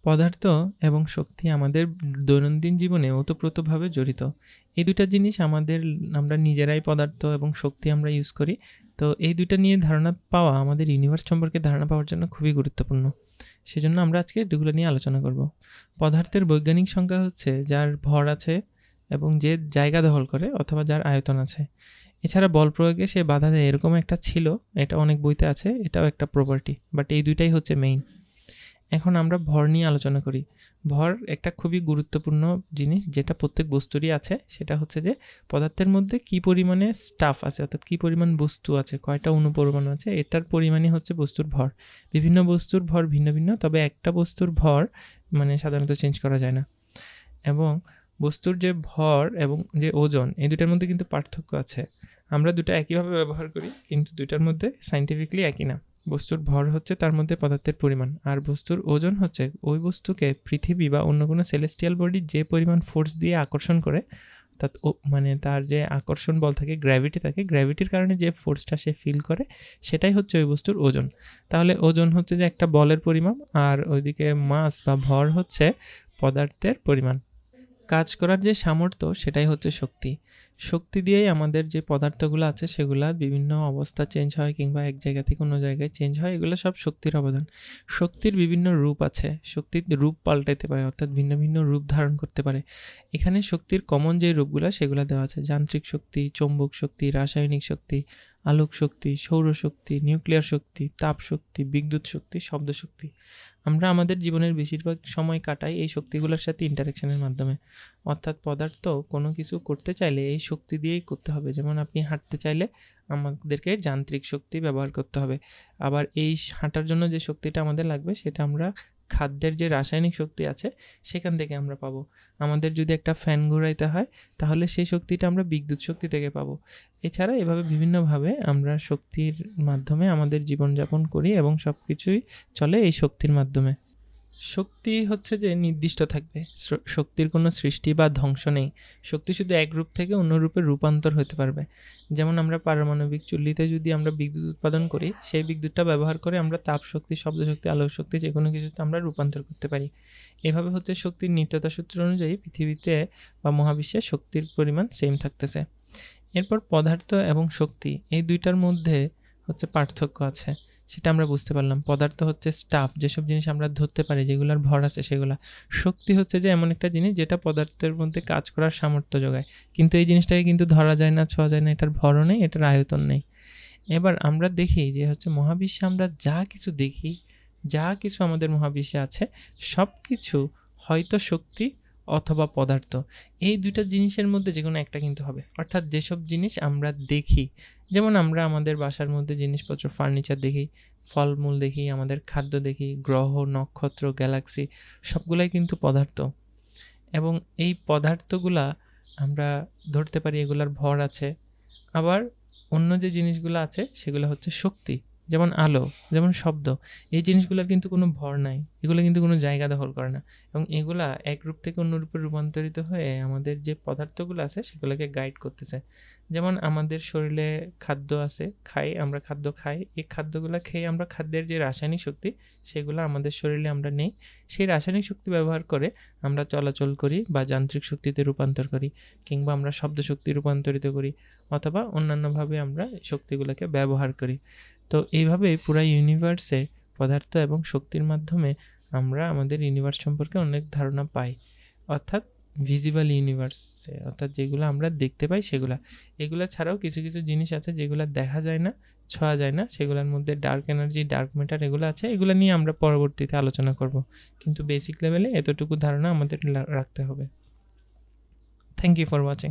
পদার্থ এবং শক্তি আমাদের দৈনন্দিন জীবনে ওতপ্রোতভাবে জড়িত। এই দুইটা জিনিস আমরা নিজেরাই পদার্থ এবং শক্তি আমরা ইউজ করি। তো এই দুইটা নিয়ে ধারণা পাওয়া আমাদের ইউনিভার্স সম্পর্কে ধারণা পাওয়ার জন্য খুবই গুরুত্বপূর্ণ। সেজন্য আমরা আজকে এগুলো নিয়ে আলোচনা করব। পদার্থের বৈজ্ঞানিক সংজ্ঞা হচ্ছে যার ভর আছে এবং যে জায়গা দখল করে অথবা যার আয়তন আছে। এছাড়া বল প্রয়োগে সে বাধা দেয় এরকম একটা ছিল, এটা অনেক বইতে আছে, এটাও একটা প্রপার্টি, বাট এই দুইটাই হচ্ছে মেইন। এখন আমরা ভর নিয়ে আলোচনা করি। ভর একটা খুবই গুরুত্বপূর্ণ জিনিস যেটা প্রত্যেক বস্তুরই আছে। সেটা হচ্ছে যে পদার্থের মধ্যে কী পরিমাণে স্টাফ আছে, অর্থাৎ কী পরিমাণ বস্তু আছে, কয়টা অনুপরমাণু আছে, এটার পরিমাণই হচ্ছে বস্তুর ভর। বিভিন্ন বস্তুর ভর ভিন্ন ভিন্ন, তবে একটা বস্তুর ভর সাধারণত চেঞ্জ করা যায় না। এবং বস্তুর যে ভর এবং যে ওজন, এই দুটার মধ্যে কিন্তু পার্থক্য আছে। আমরা দুটো একইভাবে ব্যবহার করি, কিন্তু দুইটার মধ্যে সাইন্টিফিকলি একই না। বস্তুর ভর হচ্ছে তার মধ্যে পদার্থের পরিমাণ, আর বস্তুর ওজন হচ্ছে ওই বস্তুকে পৃথিবী বা অন্য কোনো সেলেস্টিয়াল বডি যে পরিমাণ ফোর্স দিয়ে আকর্ষণ করে, অর্থাৎ তার যে আকর্ষণ বল থাকে, গ্র্যাভিটি থাকে, গ্র্যাভিটির কারণে যে ফোর্সটা সে ফিল করে, সেটাই হচ্ছে ওই বস্তুর ওজন। তাহলে ওজন হচ্ছে যে একটা বলের পরিমাণ, আর ওইদিকে মাস বা ভর হচ্ছে পদার্থের পরিমাণ। কাজ করার যে সামর্থ্য, সেটাই হচ্ছে শক্তি। শক্তি দিয়েই আমাদের যে পদার্থগুলো আছে সেগুলা বিভিন্ন অবস্থা চেঞ্জ হয়, কিংবা এক জায়গা থেকে অন্য জায়গায় চেঞ্জ হয়, এগুলো সব শক্তির অবদান। শক্তির বিভিন্ন রূপ আছে, শক্তির রূপ পাল্টাইতে পারে, অর্থাৎ ভিন্ন ভিন্ন রূপ ধারণ করতে পারে। এখানে শক্তির কমন যে রূপগুলো সেগুলো দেওয়া আছে: যান্ত্রিক শক্তি, চৌম্বক শক্তি, রাসায়নিক শক্তি, আলোক শক্তি, সৌরশক্তি, নিউক্লিয়ার শক্তি, তাপ শক্তি, বিদ্যুৎ শক্তি, শব্দ শক্তি। আমরা আমাদের জীবনের বেশিরভাগ সময় কাটাই এই শক্তিগুলোর সাথে ইন্টারাকশনের মাধ্যমে। অর্থাৎ পদার্থ কোনো কিছু করতে চাইলে এই শক্তি দিয়েই করতে হবে। যেমন আপনি হাঁটতে চাইলে আমাদেরকে যান্ত্রিক শক্তি ব্যবহার করতে হবে। আবার এই হাঁটার জন্য যে শক্তিটা আমাদের লাগবে, সেটা আমরা খাদ্যের যে রাসায়নিক শক্তি আছে সেখান থেকে আমরা পাবো। আমাদের যদি একটা ফ্যান ঘোরাইতে হয়, তাহলে সেই শক্তিটা আমরা বিদ্যুৎ শক্তি থেকে পাবো। এছাড়া এভাবে বিভিন্নভাবে আমরা শক্তির মাধ্যমে আমাদের জীবনযাপন করি, এবং সব কিছুই চলে এই শক্তির মাধ্যমে। শক্তি হচ্ছে যে নির্দিষ্ট থাকবে, শক্তির কোনো সৃষ্টি বা ধ্বংস নেই। শক্তি শুধু এক রূপ থেকে অন্য রূপে রূপান্তর হতে পারবে। যেমন আমরা পারমাণবিক চুল্লিতে যদি আমরা বিদ্যুৎ উৎপাদন করি, সেই বিদ্যুৎটা ব্যবহার করে আমরা তাপ শক্তি, শব্দ শক্তি, আলোক শক্তি, যে কোনো কিছুতে আমরা রূপান্তর করতে পারি। এভাবে হচ্ছে শক্তির নিত্যতা সূত্র অনুযায়ী পৃথিবীতে বা মহাবিশ্বে শক্তির পরিমাণ সেম থাকতেছে। এরপর পদার্থ এবং শক্তি, এই দুইটার মধ্যে হচ্ছে পার্থক্য আছে, সেটা আমরা বুঝতে পারলাম। পদার্থ হচ্ছে স্টাফ, যেসব জিনিস আমরা ধরতে পারি, যেগুলোর ভর আছে সেগুলা। শক্তি হচ্ছে যে এমন একটা জিনিস যেটা পদার্থের মধ্যে কাজ করার সামর্থ্য যোগায়, কিন্তু এই জিনিসটাকে কিন্তু ধরা যায় না, ছোঁয়া যায় না, এটার ভরও নেই, এটার আয়তন নেই। এবার আমরা দেখি যে হচ্ছে মহাবিশ্বে আমরা যা কিছু দেখি, যা কিছু আমাদের মহাবিশ্বে আছে, সব কিছু হয়তো শক্তি অথবা পদার্থ, এই দুইটা জিনিসের মধ্যে যে কোনো একটা কিন্তু হবে। অর্থাৎ যেসব জিনিস আমরা দেখি, যেমন আমরা আমাদের বাসার মধ্যে জিনিসপত্র, ফার্নিচার দেখি, ফলমূল দেখি, আমাদের খাদ্য দেখি, গ্রহ, নক্ষত্র, গ্যালাক্সি, সবগুলাই কিন্তু পদার্থ। এবং এই পদার্থগুলা আমরা ধরতে পারি, এগুলার ভর আছে। আবার অন্য যে জিনিসগুলো আছে সেগুলো হচ্ছে শক্তি, যেমন আলো, যেমন শব্দ, এই জিনিসগুলোর কিন্তু কোনো ভর নাই, এগুলো কিন্তু কোনো জায়গা দখল করে না, এবং এগুলা এক রূপ থেকে অন্য রূপে রূপান্তরিত হয়ে আমাদের যে পদার্থগুলো আছে সেগুলোকে গাইড করতেছে। যেমন আমাদের শরীরে খাদ্য আছে, আমরা খাদ্য খাই, এই খাদ্যগুলো খেয়ে আমরা খাদ্যের যে রাসায়নিক শক্তি সেগুলো আমাদের শরীরে আমরা নেই, সেই রাসায়নিক শক্তি ব্যবহার করে আমরা চলাচল করি বা যান্ত্রিক শক্তিতে রূপান্তর করি, কিংবা আমরা শব্দ শক্তি রূপান্তরিত করি, অথবা অন্যান্যভাবে আমরা শক্তিগুলোকে ব্যবহার করি। তো এইভাবে পুরো ইউনিভার্সে পদার্থ এবং শক্তির মাধ্যমে আমরা আমাদের ইউনিভার্স সম্পর্কে অনেক ধারণা পাই। অর্থাৎ ভিজিবল ইউনিভার্সে, অর্থাৎ যেগুলো আমরা দেখতে পাই এগুলো ছাড়াও কিছু কিছু জিনিস আছে যেগুলো দেখা যায় না, ছোঁয়া যায় না, সেগুলোর মধ্যে ডার্ক এনার্জি, ডার্ক ম্যাটার, এগুলো আছে। এগুলো নিয়ে আমরা পরবর্তীতে আলোচনা করব, কিন্তু বেসিক লেভেলে এতটুকু ধারণা আমাদের রাখতে হবে। Thank you for watching.